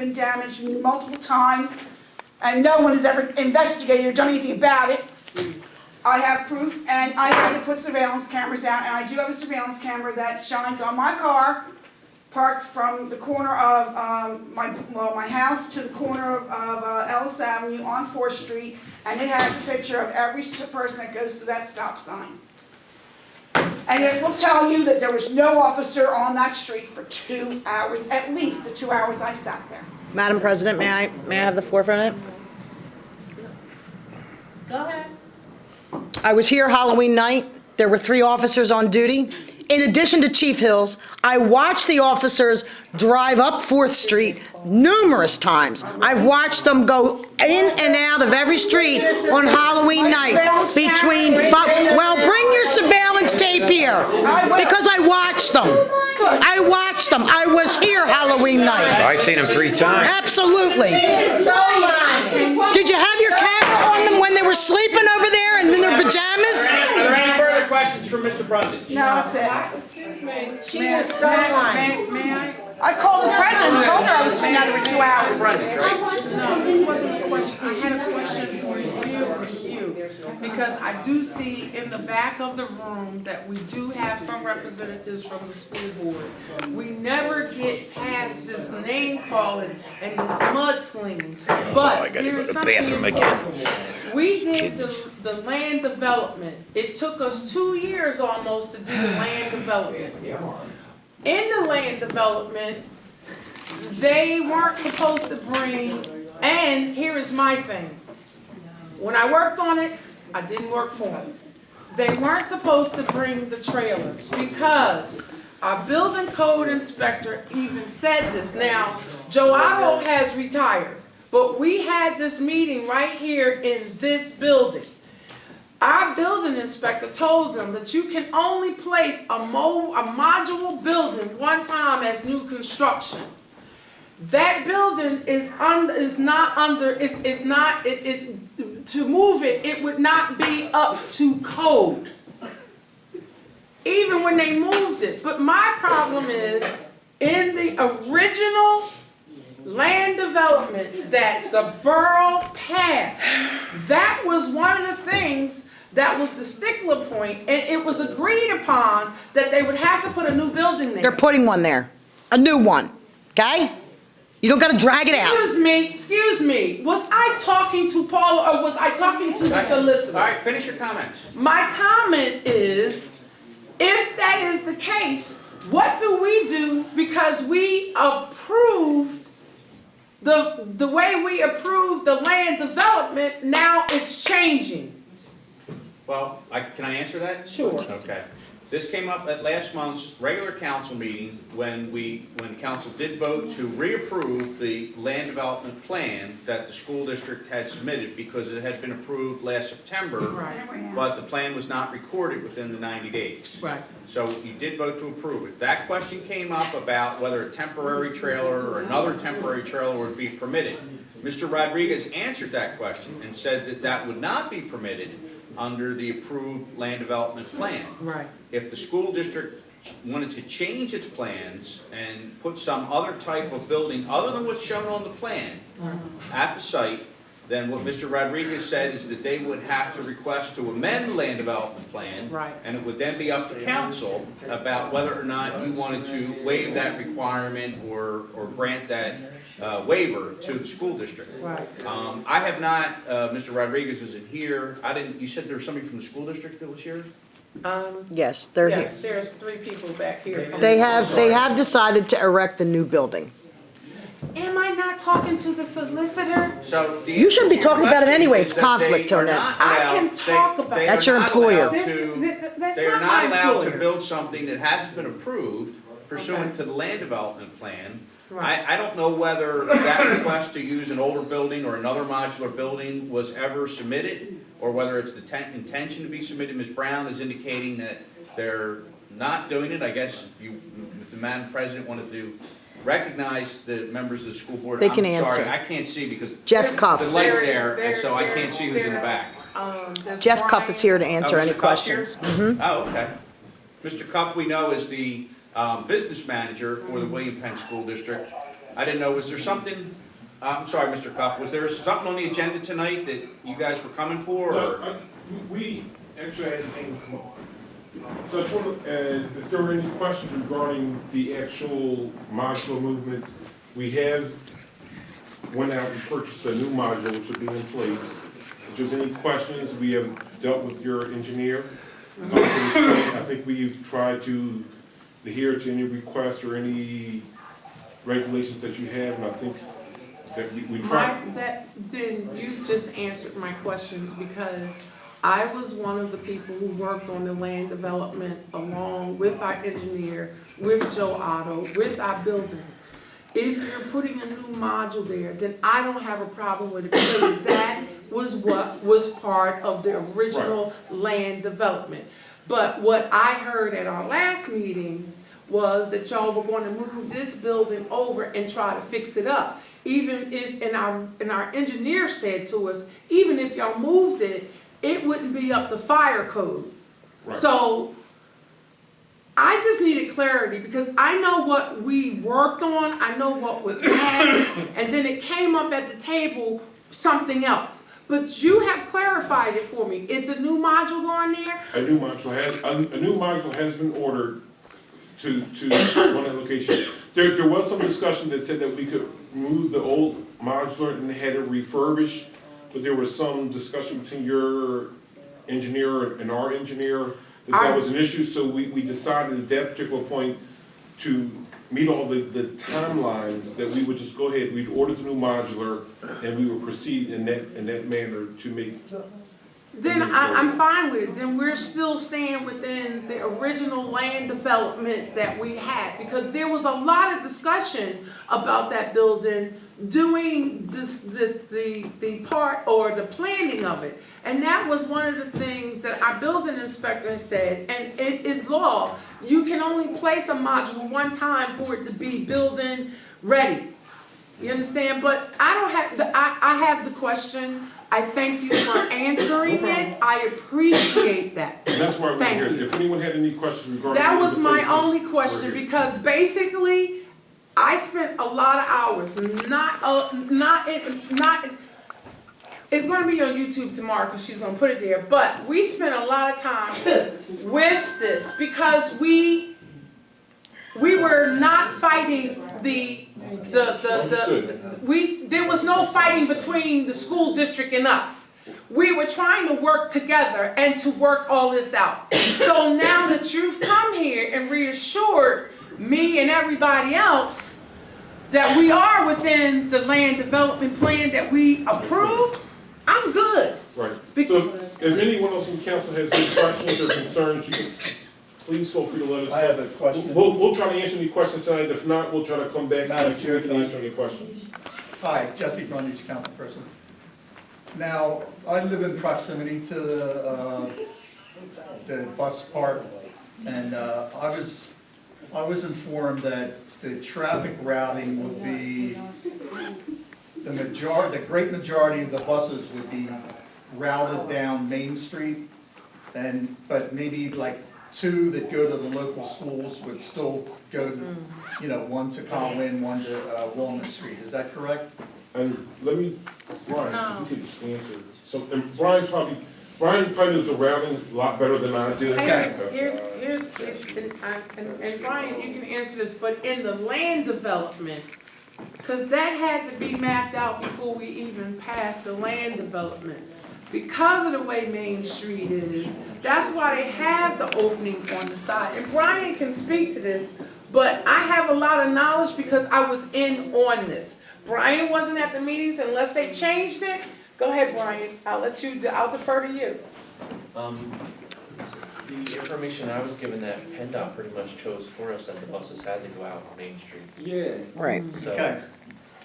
been damaged multiple times, and no one has ever investigated or done anything about it. I have proof, and I had to put surveillance cameras out, and I do have a surveillance camera that shines on my car, parked from the corner of my house to the corner of Ellis Avenue on 4th Street, and it has a picture of every person that goes through that stop sign. And it will tell you that there was no officer on that street for 2 hours, at least the 2 hours I sat there. Madam President, may I have the floor for a minute? Go ahead. I was here Halloween night. There were 3 officers on duty. In addition to Chief Hills, I watched the officers drive up 4th Street numerous times. I've watched them go in and out of every street on Halloween night between, well, bring your surveillance tape here, because I watched them. I watched them. I was here Halloween night. I've seen him 3 times. Absolutely. Did you have your camera on them when they were sleeping over there and in their pajamas? Are there any further questions for Mr. Brundage? No, that's it. Excuse me. She is so lying. May I called the president and told her I was sitting out there for 2 hours. Brundage, right? No, this wasn't a question. I had a question for you. Because I do see in the back of the room that we do have some representatives from the school board. We never get past this name calling and this mudslinging. But there is something important. We did the land development. It took us 2 years almost to do the land development. In the land development, they weren't supposed to bring, and here is my thing. When I worked on it, I didn't work for them. They weren't supposed to bring the trailers because our building code inspector even said this. Now, Joe Otto has retired, but we had this meeting right here in this building. Our building inspector told them that you can only place a modular building one time as new construction. That building to move it, it would not be up to code. Even when they moved it. But my problem is, in the original land development that the borough passed, that was one of the things that was the stickler point, and it was agreed upon that they would have to put a new building there. They're putting one there, a new one, okay? You don't gotta drag it out. Excuse me, was I talking to Paula or was I talking to the solicitor? All right, finish your comments. My comment is, if that is the case, what do we do because we approved the way we approved the land development, now it's changing? Well, can I answer that? Sure. Okay. This came up at last month's regular council meeting when council did vote to reapprove the land development plan that the school district had submitted because it had been approved last September, Right. but the plan was not recorded within the 90 days. Right. So you did vote to approve it. That question came up about whether a temporary trailer or another temporary trailer would be permitted. Mr. Rodriguez answered that question and said that that would not be permitted under the approved land development plan. Right. If the school district wanted to change its plans and put some other type of building other than what's shown on the plan at the site, then what Mr. Rodriguez said is that they would have to request to amend the land development plan. Right. And it would then be up to council about whether or not you wanted to waive that requirement or grant that waiver to the school district. Right. I have not, Mr. Rodriguez isn't here. You said there was somebody from the school district that was here? Yes, they're here. Yes, there's 3 people back here. from They the- have decided to erect a new building. Am I not talking to the solicitor? So the You shouldn't be answer to your talking about it question anyway. is It's that conflict, they are Tonette. not I allowed- can talk about they it. That's are your not employer. allowed to- That's They are not not my allowed to employer. build something that hasn't been approved pursuant to the land development plan. Right. I don't know whether that request to use an older building or another modular building was ever submitted, or whether it's the intention to be submitted. Ms. Brown is indicating that they're not doing it. I guess if the Madam President wanted to recognize the members of the school board. They can I'm answer. sorry, I can't see because Jeff Cuff. the light's there, and so I can't see who's in the back. Jeff Cuff is here to answer Oh, any Mr. Cuff's here? questions. Oh, okay. Mr. Cuff, we know, is the business manager for the William Penn School District. I didn't know, was there something, I'm sorry, Mr. Cuff, was there something on the agenda tonight that you guys were coming for, or? No, we actually had things come up. So I just want to, if there were any questions regarding the actual modular movement, we have went out and purchased a new module which will be in place. If there's any questions, we have dealt with your engineer. At this point, I think we've tried to adhere to any requests or any regulations that you have, and I think that we tried. You've just answered my questions, because I was one of the people who worked on the land development along with our engineer, with Joe Otto, with our builder. If you're putting a new module there, then I don't have a problem with it, because that was what was part of the original land development. But what I heard at our last meeting was that y'all were going to move this building over and try to fix it up. Even if, and our engineer said to us, even if y'all moved it, it wouldn't be up to fire code. Right. So I just needed clarity, because I know what we worked on, I know what was passed, and then it came up at the table, something else. But you have clarified it for me. It's a new module on there? A new module has been ordered to one location. There was some discussion that said that we could move the old modular and had it refurbished, but there was some discussion between your engineer and our engineer that was an issue, so we decided at that particular point to meet all the timelines, that we would just go ahead, we'd order the new modular, and we would proceed in that manner to make. Then I'm fine with it. Then we're still staying within the original land development that we had, because there was a lot of discussion about that building, doing this, the part or the planning of it. And that was one of the things that our building inspector said, and it is law. You can only place a module one time for it to be building ready. You understand? But I don't have I have the question. I thank you for answering it. I appreciate that. And that's why we're Thank here. you. If anyone had any questions regarding. That was the my placements, only question, we're here. because basically, I spent a lot of hours, it's gonna be on YouTube tomorrow, because she's gonna put it there, but we spent a lot of time with this, because we were not fighting there was no fighting between the school district and us. We were trying to work together and to work all this out. So now that you've come here and reassured me and everybody else that we are within the land development plan that we approved, I'm good. Right. So if anyone else in council has any questions or concerns, you can, please feel free to let us know. I have a question. We'll try to answer any questions tonight. If not, we'll try to come back Madam next Chair, week and answer any questions. Hi, Jesse Brundage, council person. Now, I live in proximity to the bus park, and I was informed that the traffic routing would be, the great majority of the buses would be routed down Main Street, but maybe like 2 that go to the local schools would still go to, one to Colwyn, one to Walnut Street. Is that correct? And let me, Brian, No. you could answer. So, and Brian probably knows the routing a lot better than I do. And Brian, you can answer this, but in the land development, because that had to be mapped out before we even passed the land development. Because of the way Main Street is, that's why they have the opening on the side. And Brian can speak to this, but I have a lot of knowledge because I was in on this. Brian wasn't at the meetings unless they changed it. Go ahead, Brian. I'll defer to you. The information I was given that PennDOT pretty much chose for us that the buses had to go out on Main Street. Yeah. Right. So Okay,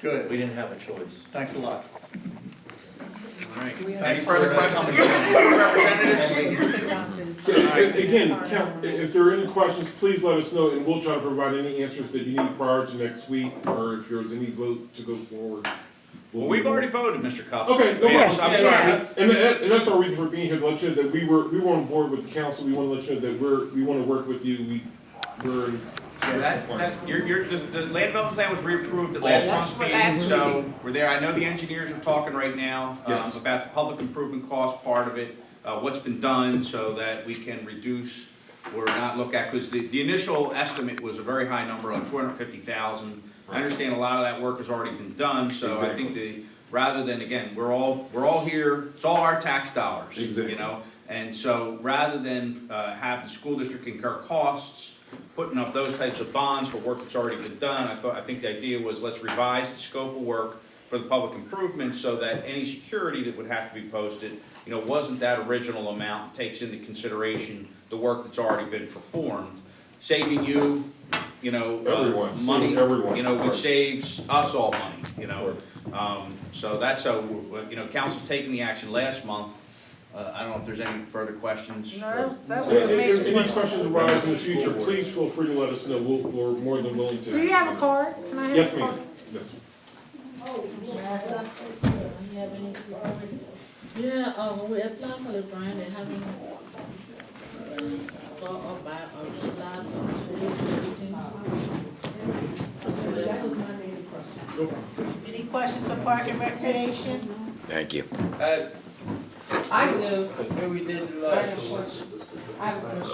good. we didn't have a choice. Thanks a lot. Any further questions? Representatives? Again, if there are any questions, please let us know, and we'll try to provide any answers that you need prior to next week, or if there's any vote to go forward. Well, we've already voted, Mr. Cuff. Okay, no Yes, problem. I'm sorry. And that's our reason for being here, to let you know that we were on board with the council. We want to let you know that we want to work with you. We're in The land development plan was reapproved at last That's month's what meeting, last so meeting. we're there. I know the engineers are talking right now, Yes. about the public improvement cost part of it, what's been done so that we can reduce or not look at, because the initial estimate was a very high number of 250,000. I understand a lot of that work has already been done, so I think rather than, again, we're all here, it's all our tax dollars, Exactly. you know? And so rather than have the school district incur costs, putting up those types of bonds for work that's already been done, I think the idea was let's revise the scope of work for the public improvements so that any security that would have to be posted, you know, wasn't that original amount, takes into consideration the work that's already been performed, saving you, you know, Everyone, money, saving everyone. you know, which saves us all money, you know. So that's how, you know, council taking the action last month. I don't know if there's any further questions. No, that Yeah, was if amazing. any questions arise in the future, please feel free to let us know. We're more than willing to. Do you have a card? Can I have Yes, a card? ma'am. Yes. Yeah, we apply for the grant, they haven't thought or buy or slide or everything. That was my main question. Any questions for Park and Recreation? Thank you. I do. Where we did the I last. have a question. I have a question.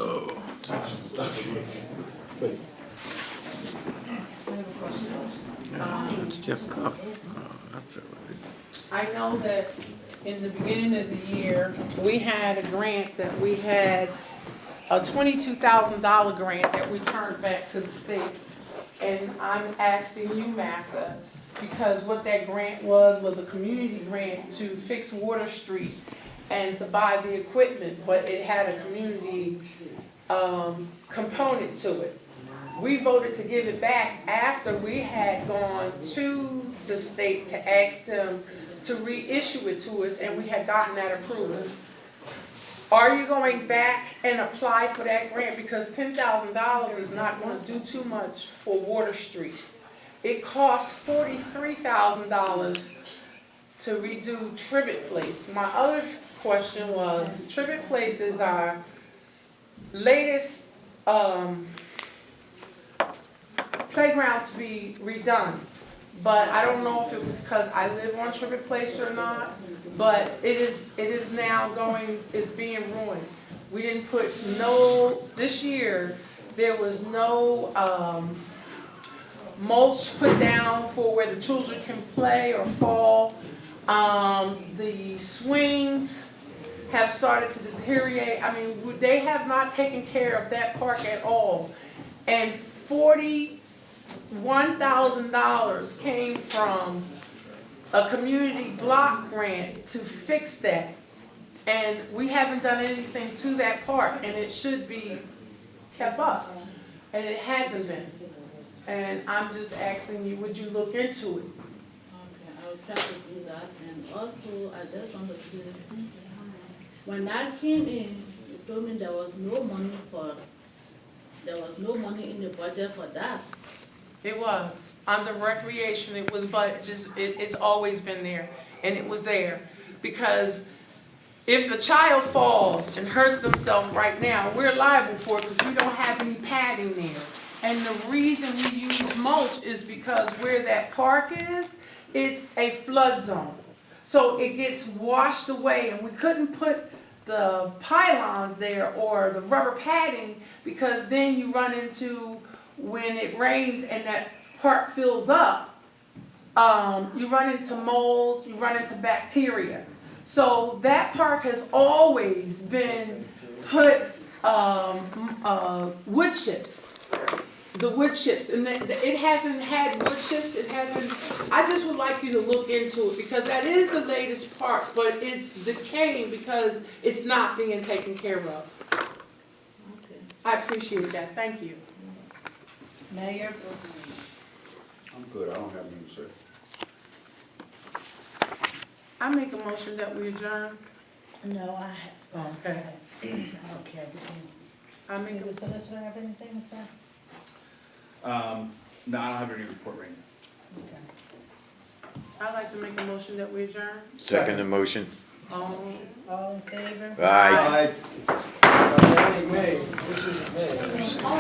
I have a question. That's Jeff Cup. I know that in the beginning of the year, we had a grant that we had, a $22,000 grant that we turned back to the state. And I'm asking you, Massa, because what that grant was a community grant to fix Water Street and to buy the equipment, but it had a community component to it. We voted to give it back after we had gone to the state to ask them to reissue it to us, and we had gotten that approval. Are you going back and apply for that grant? Because $10,000 is not going to do too much for Water Street. It costs $43,000 to redo Tribbett Place. My other question was, Tribbett Place is our latest playground to be redone. But I don't know if it was because I live on Tribbett Place or not, but it is now it's being ruined. We didn't put this year, there was no mulch put down for where the children can play or fall. The swings have started to deteriorate. I mean, they have not taken care of that park at all. And $41,000 came from a community block grant to fix that. And we haven't done anything to that park, and it should be kept up. And it hasn't been. And I'm just asking you, would you look into it? Okay, I'll try to do that, and also, I just want to say, when I came in, you told me there was no money in the budget for that. It was, under recreation, it was, but it's always been there, and it was there. Because if a child falls and hurts themselves right now, we're liable for it because we don't have any padding there. And the reason we use mulch is because where that park is, it's a flood zone. So it gets washed away, and we couldn't put the pylons there or the rubber padding because then you run into, when it rains and that park fills up, you run into mold, you run into bacteria. So that park has always been put wood chips. The wood chips, and it hasn't had wood chips, I just would like you to look into it, because that is the latest park, but it's decaying because it's not being taken care of. Okay. I appreciate that, thank you. Mayor? I'm good, I don't have anything to say. I make a motion that we adjourn. No, Okay. okay. I make Do the solicitor have anything to say? No, I don't have any report right now. Okay. I'd like to make a motion that we adjourn. Second the motion. All in favor? Aye. May, this is May. Oh,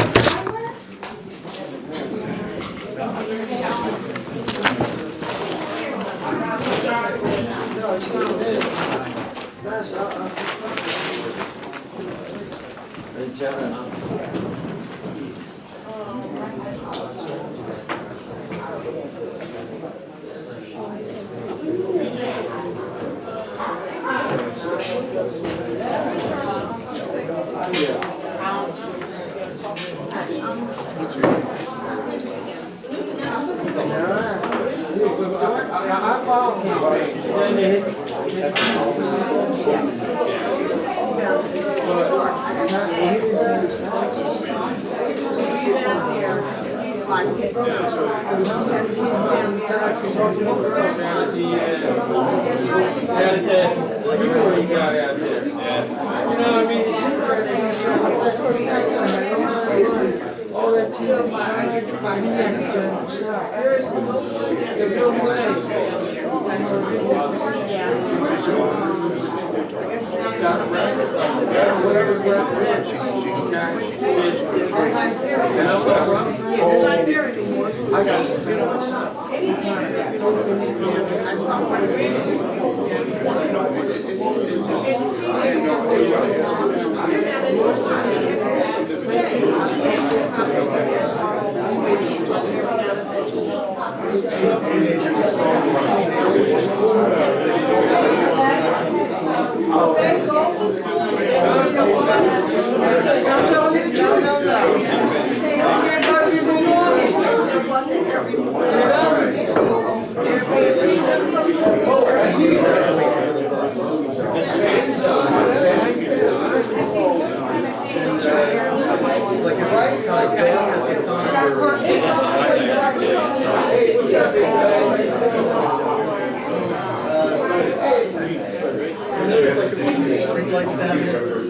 Streetlights down here.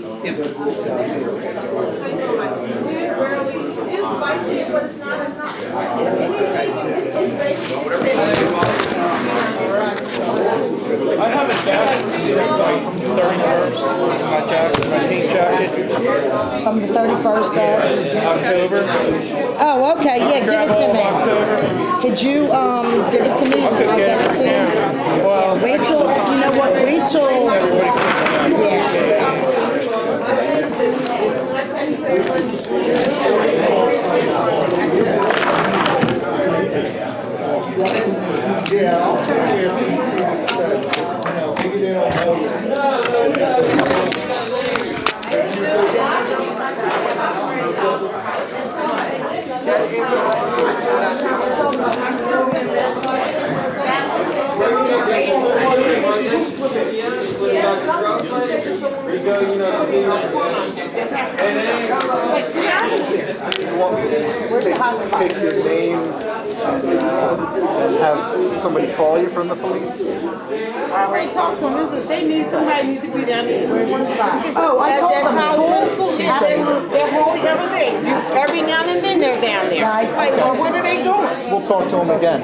I have a jacket, like 31st, my jacket, my pink jacket, From the 31st of? October. Oh, okay, yeah, give it to me. October. Could you, give it to me? I could I'll get get it it to you. now. Well, Wait till, you know what, wait till, yeah. Yeah, I'll check this and see what it says. Maybe they don't know Where's the hot spot? Take your name and have somebody call you from the police? I already talked to them. They need somebody needs to be down there. Oh, I told them, School, they're holding everything. Every now and then they're down there. Nice. It's like, well, what are they doing? We'll talk to them again.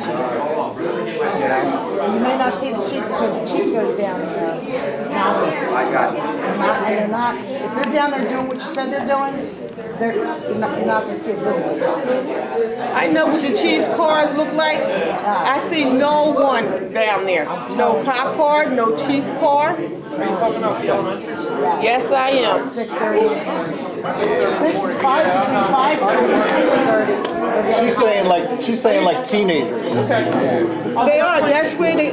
You may not see the chief because the chief goes down there. I got it. And they're not, if they're down there doing what you said they're doing, you're not gonna see a visible. I know what the chief's cars look like. I see no one down there. No cop car, no chief car. are you talking about the elementary school? Yes, I am. 6:30. 6:30. She's saying like teenagers. They are. That's where they